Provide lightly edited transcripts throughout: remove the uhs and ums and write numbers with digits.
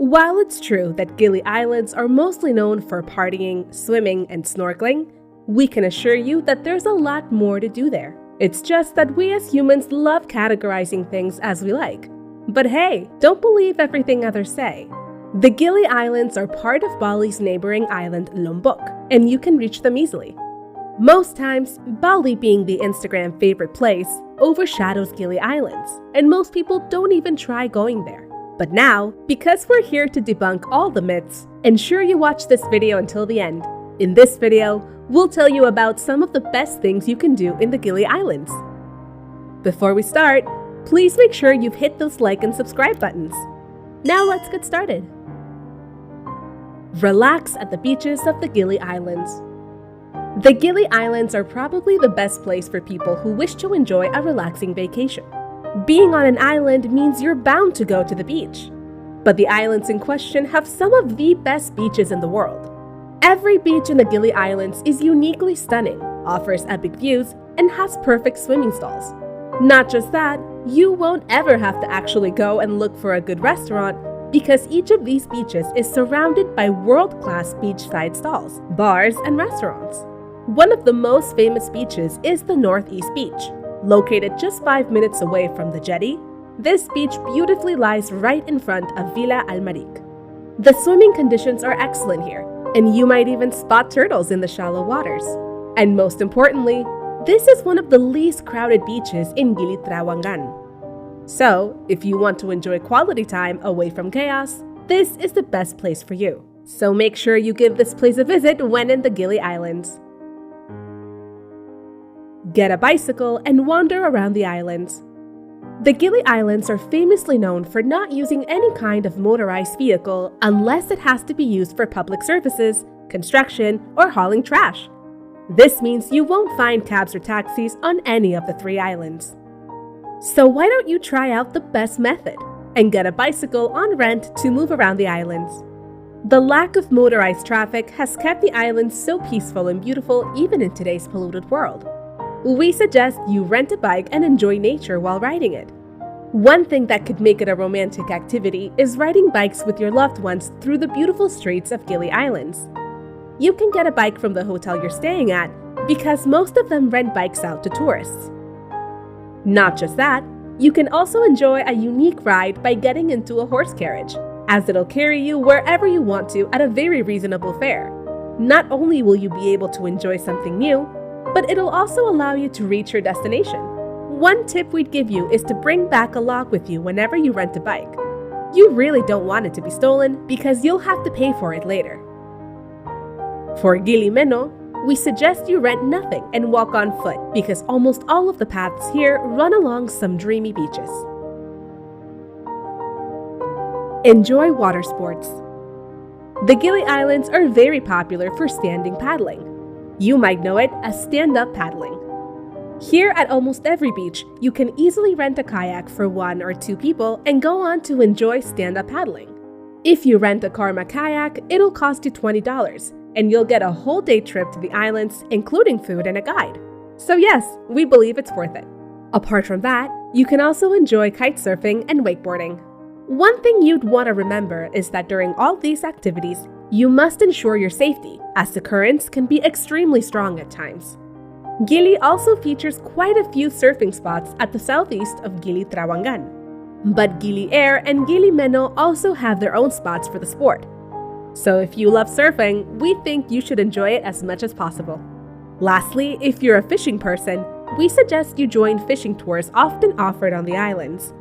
While it's true that Gili Islands are mostly known for partying, swimming, and snorkeling, we can assure you that there's a lot more to do there. It's just that we as humans love categorizing things as we like. But hey, don't believe everything others say. The Gili Islands are part of Bali's neighboring island Lombok, and you can reach them easily. Most times, Bali being the Instagram favorite place overshadows Gili Islands, and most people don't even try going there. But now, because we're here to debunk all the myths, ensure you watch this video until the end. In this video, we'll tell you about some of the best things you can do in the Gili Islands. Before we start, please make sure you've hit those like and subscribe buttons. Now let's get started. Relax at the beaches of the Gili Islands. The Gili Islands are probably the best place for people who wish to enjoy a relaxing vacation. Being on an island means you're bound to go to the beach. But the islands in question have some of the best beaches in the world. Every beach in the Gili Islands is uniquely stunning, offers epic views, and has perfect swimming stalls. Not just that, you won't ever have to actually go and look for a good restaurant because each of these beaches is surrounded by world-class beachside stalls, bars, and restaurants. One of the most famous beaches is the Northeast Beach. Located just 5 minutes away from the jetty, this beach beautifully lies right in front of Villa Almaric. The swimming conditions are excellent here, and you might even spot turtles in the shallow waters. And most importantly, this is one of the least crowded beaches in Gili Trawangan. So, if you want to enjoy quality time away from chaos, this is the best place for you. So make sure you give this place a visit when in the Gili Islands. Get a bicycle and wander around the islands. The Gili Islands are famously known for not using any kind of motorized vehicle unless it has to be used for public services, construction, or hauling trash. This means you won't find cabs or taxis on any of the 3 islands. So why don't you try out the best method and get a bicycle on rent to move around the islands? The lack of motorized traffic has kept the islands so peaceful and beautiful even in today's polluted world. We suggest you rent a bike and enjoy nature while riding it. One thing that could make it a romantic activity is riding bikes with your loved ones through the beautiful streets of Gili Islands. You can get a bike from the hotel you're staying at because most of them rent bikes out to tourists. Not just that, you can also enjoy a unique ride by getting into a horse carriage, as it'll carry you wherever you want to at a very reasonable fare. Not only will you be able to enjoy something new, but it'll also allow you to reach your destination. One tip we'd give you is to bring back a log with you whenever you rent a bike. You really don't want it to be stolen because you'll have to pay for it later. For Gili Meno, we suggest you rent nothing and walk on foot because almost all of the paths here run along some dreamy beaches. Enjoy water sports. The Gili Islands are very popular for standing paddling. You might know it as stand-up paddling. Here at almost every beach, you can easily rent a kayak for 1 or 2 people and go on to enjoy stand-up paddling. If you rent a Karma kayak, it'll cost you $20, and you'll get a whole day trip to the islands, including food and a guide. So yes, we believe it's worth it. Apart from that, you can also enjoy kite surfing and wakeboarding. One thing you'd want to remember is that during all these activities, you must ensure your safety, as the currents can be extremely strong at times. Gili also features quite a few surfing spots at the southeast of Gili Trawangan. But Gili Air and Gili Meno also have their own spots for the sport. So if you love surfing, we think you should enjoy it as much as possible. Lastly, if you're a fishing person, we suggest you join fishing tours often offered on the islands.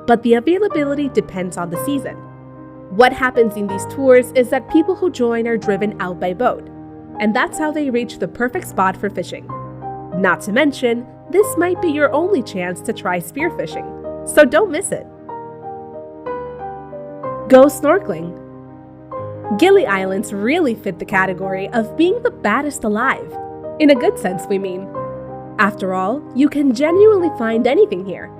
But the availability depends on the season. What happens in these tours is that people who join are driven out by boat, and that's how they reach the perfect spot for fishing. Not to mention, this might be your only chance to try spearfishing, so don't miss it. Go snorkeling. Gili Islands really fit the category of being the baddest alive. In a good sense, we mean. After all, you can genuinely find anything here.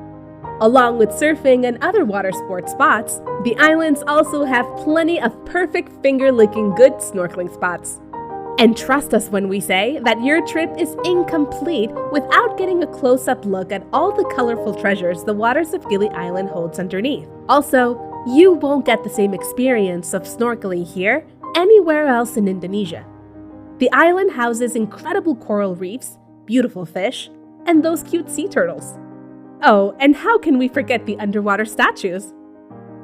Along with surfing and other water sports spots, the islands also have plenty of perfect finger-licking good snorkeling spots. And trust us when we say that your trip is incomplete without getting a close-up look at all the colorful treasures the waters of Gili Island holds underneath. Also, You won't get the same experience of snorkeling here anywhere else in Indonesia. The island houses incredible coral reefs, beautiful fish, and those cute sea turtles. Oh, and how can we forget the underwater statues?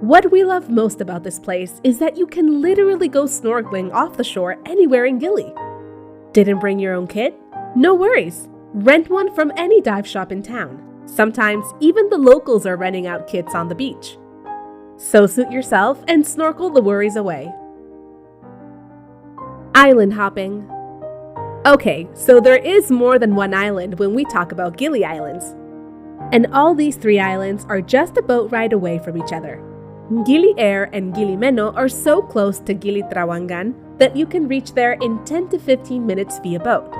What we love most about this place is that you can literally go snorkeling off the shore anywhere in Gili. Didn't bring your own kit? No worries. Rent one from any dive shop in town. Sometimes even the locals are renting out kits on the beach. So suit yourself and snorkel the worries away. Island hopping. Okay, so there is more than one island when we talk about Gili Islands. And all these 3 islands are just a boat ride away from each other. Gili Air and Gili Meno are so close to Gili Trawangan that you can reach there in 10 to 15 minutes via boat.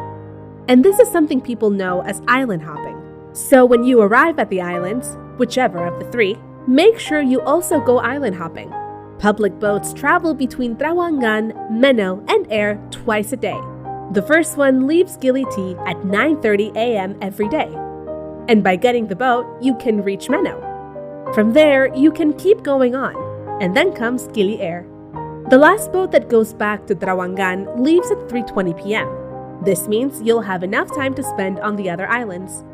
And this is something people know as island hopping. So when you arrive at the islands, whichever of the 3, make sure you also go island hopping. Public boats travel between Trawangan, Meno, and Air twice a day. The first one leaves Gili T at 9:30 a.m. every day. And by getting the boat, you can reach Meno. From there, you can keep going on, and then comes Gili Air. The last boat that goes back to Trawangan leaves at 3:20 p.m. This means you'll have enough time to spend on the other islands.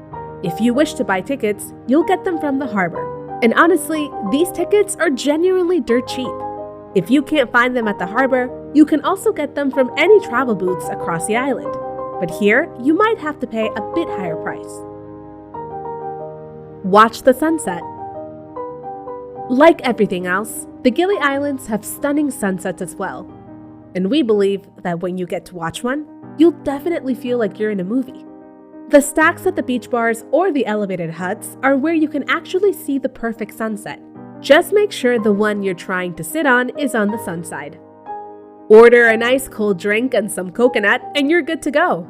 If you wish to buy tickets, you'll get them from the harbor. And honestly, these tickets are genuinely dirt cheap. If you can't find them at the harbor, you can also get them from any travel booths across the island. But here, you might have to pay a bit higher price. Watch the sunset. Like everything else, the Gili Islands have stunning sunsets as well. And we believe that when you get to watch one, you'll definitely feel like you're in a movie. The stacks at the beach bars or the elevated huts are where you can actually see the perfect sunset. Just make sure the one you're trying to sit on is on the sun side. Order a nice cold drink and some coconut and you're good to go.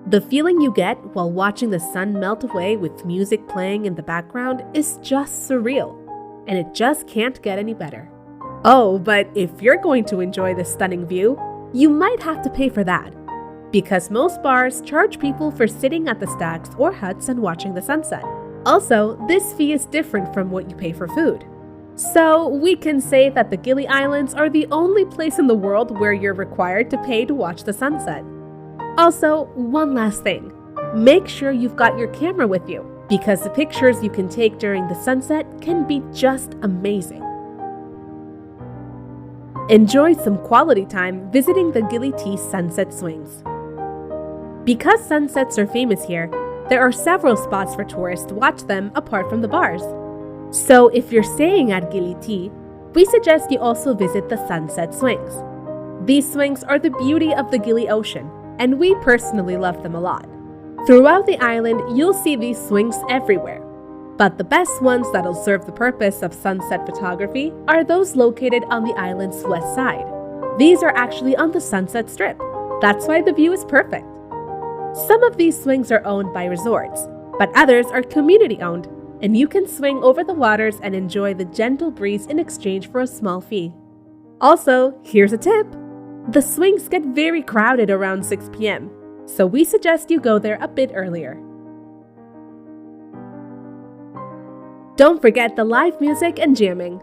The feeling you get while watching the sun melt away with music playing in the background is just surreal, and it just can't get any better. Oh, but if you're going to enjoy this stunning view, you might have to pay for that, because most bars charge people for sitting at the stacks or huts and watching the sunset. Also, this fee is different from what you pay for food. So we can say that the Gili Islands are the only place in the world where you're required to pay to watch the sunset. Also, one last thing. Make sure you've got your camera with you, because the pictures you can take during the sunset can be just amazing. Enjoy some quality time visiting the Gili T sunset swings. Because sunsets are famous here, there are several spots for tourists to watch them apart from the bars. So if you're staying at Gili T, we suggest you also visit the sunset swings. These swings are the beauty of the Gili Ocean, and we personally love them a lot. Throughout the island, you'll see these swings everywhere. But the best ones that'll serve the purpose of sunset photography are those located on the island's west side. These are actually on the Sunset Strip. That's why the view is perfect. Some of these swings are owned by resorts, but others are community-owned, and you can swing over the waters and enjoy the gentle breeze in exchange for a small fee. Also, here's a tip. The swings get very crowded around 6 p.m., so we suggest you go there a bit earlier. Don't forget the live music and jamming.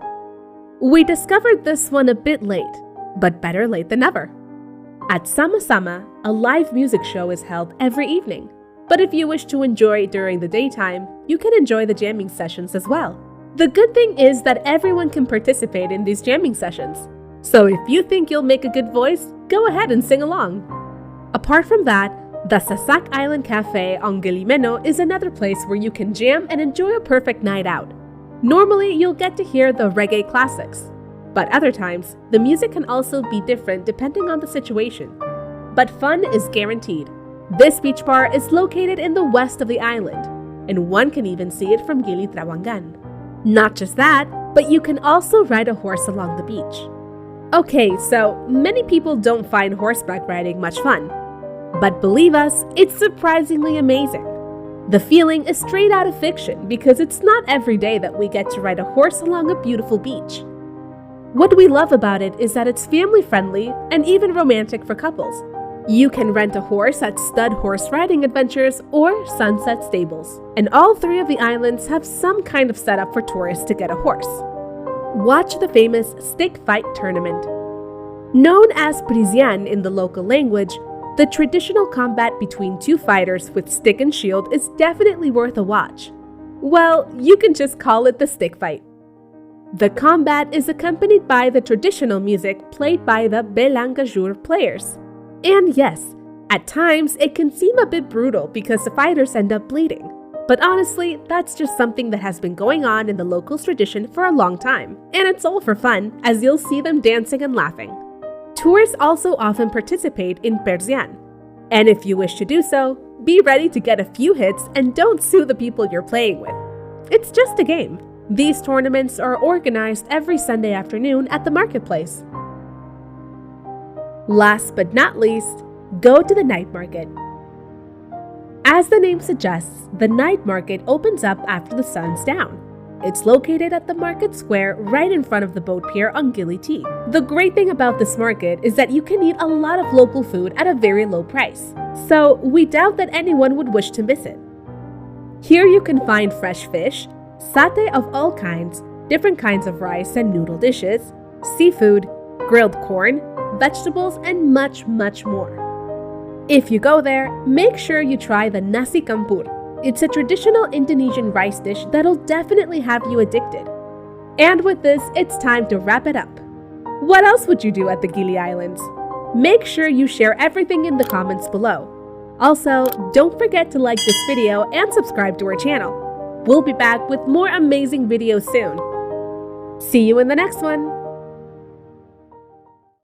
We discovered this one a bit late, but better late than never. At Sama Sama, a live music show is held every evening, but if you wish to enjoy it during the daytime, you can enjoy the jamming sessions as well. The good thing is that everyone can participate in these jamming sessions, so if you think you'll make a good voice, go ahead and sing along. Apart from that, the Sasak Island Cafe on Gili Meno is another place where you can jam and enjoy a perfect night out. Normally, you'll get to hear the reggae classics, but other times, the music can also be different depending on the situation. But fun is guaranteed. This beach bar is located in the west of the island, and one can even see it from Gili Trawangan. Not just that, but you can also ride a horse along the beach. Okay, so many people don't find horseback riding much fun. But believe us, it's surprisingly amazing. The feeling is straight out of fiction because it's not every day that we get to ride a horse along a beautiful beach. What we love about it is that it's family-friendly and even romantic for couples. You can rent a horse at Stud Horse Riding Adventures or Sunset Stables, and all 3 of the islands have some kind of setup for tourists to get a horse. Watch the famous stick fight tournament. Known as Prisian in the local language, the traditional combat between two fighters with stick and shield is definitely worth a watch. Well, you can just call it the stick fight. The combat is accompanied by the traditional music played by the Belangajur players. And yes, at times it can seem a bit brutal because the fighters end up bleeding. But honestly, that's just something that has been going on in the locals' tradition for a long time. And it's all for fun, as you'll see them dancing and laughing. Tourists also often participate in Persian. And if you wish to do so, be ready to get a few hits and don't sue the people you're playing with. It's just a game. These tournaments are organized every Sunday afternoon at the marketplace. Last but not least, go to the night market. As the name suggests, the night market opens up after the sun's down. It's located at the market square right in front of the boat pier on Gili. The great thing about this market is that you can eat a lot of local food at a very low price, so we doubt that anyone would wish to miss it. Here you can find fresh fish, satay of all kinds, different kinds of rice and noodle dishes, seafood, grilled corn, vegetables, and much, much more. If you go there, make sure you try the nasi campur. It's a traditional Indonesian rice dish that'll definitely have you addicted. And with this, it's time to wrap it up. What else would you do at the Gili Islands? Make sure you share everything in the comments below. Also, don't forget to like this video and subscribe to our channel. We'll be back with more amazing videos soon. See you in the next one!